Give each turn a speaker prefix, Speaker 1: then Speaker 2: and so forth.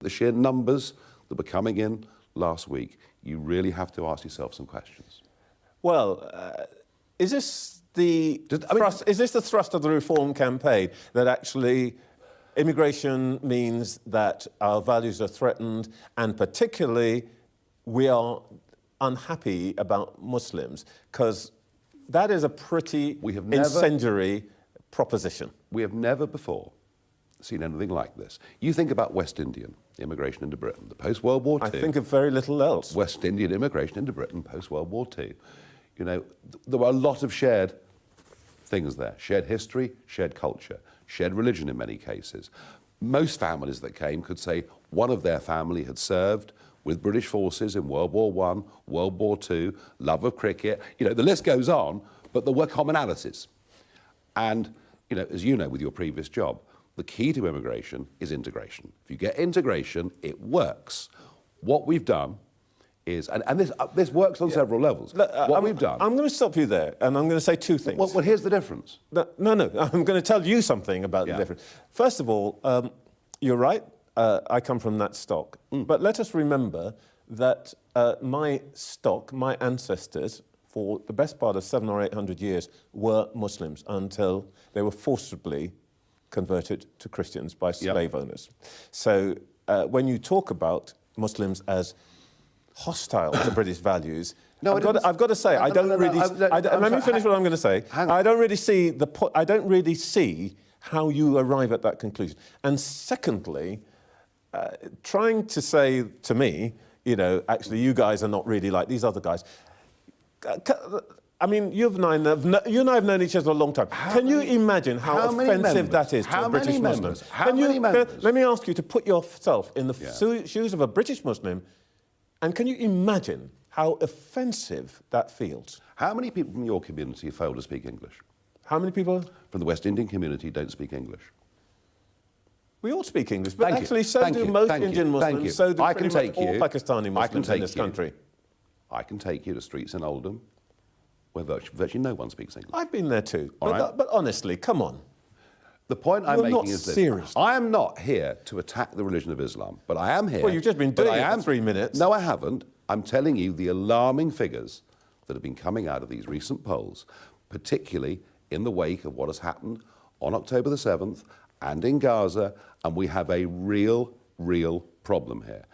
Speaker 1: The sheer numbers that were coming in last week, you really have to ask yourself some questions.
Speaker 2: Well, is this the thrust of the reform campaign, that actually immigration means that our values are threatened, and particularly we are unhappy about Muslims? Because that is a pretty incendiary proposition.
Speaker 1: We have never before seen anything like this. You think about West Indian immigration into Britain, the post-World War II.
Speaker 2: I think of very little else.
Speaker 1: West Indian immigration into Britain post-World War II. You know, there were a lot of shared things there. Shared history, shared culture, shared religion in many cases. Most families that came could say one of their family had served with British forces in World War I, World War II, love of cricket. You know, the list goes on, but there were commonalities. And, you know, as you know with your previous job, the key to immigration is integration. If you get integration, it works. What we've done is, and this works on several levels. We've done...
Speaker 2: I'm going to stop you there, and I'm going to say two things.
Speaker 1: Well, here's the difference.
Speaker 2: No, I'm going to tell you something about the difference. First of all, you're right, I come from that stock. But let us remember that my stock, my ancestors, for the best part of 700 or 800 years, were Muslims until they were forcibly converted to Christians by slave owners. So when you talk about Muslims as hostile to British values, I've got to say, I don't really... Let me finish what I'm going to say. I don't really see how you arrive at that conclusion. And secondly, trying to say to me, you know, actually you guys are not really like these other guys. I mean, you and I have known each other a long time. Can you imagine how offensive that is to a British Muslim? Let me ask you to put yourself in the shoes of a British Muslim, and can you imagine how offensive that feels?
Speaker 1: How many people from your community fail to speak English?
Speaker 2: How many people?
Speaker 1: From the West Indian community don't speak English.
Speaker 2: We all speak English, but actually so do most Indian Muslims, so do pretty much all Pakistani Muslims in this country.
Speaker 1: I can take you to streets in Oldham where virtually no one speaks English.
Speaker 2: I've been there too, but honestly, come on.
Speaker 1: The point I'm making is this.
Speaker 2: Serious.
Speaker 1: I am not here to attack the religion of Islam, but I am here...
Speaker 2: Well, you've just been doing it for 3 minutes.
Speaker 1: No, I haven't. I'm telling you the alarming figures that have been coming out of these recent polls, particularly in the wake of what has happened on October the 7th and in Gaza, and we have a real problem here.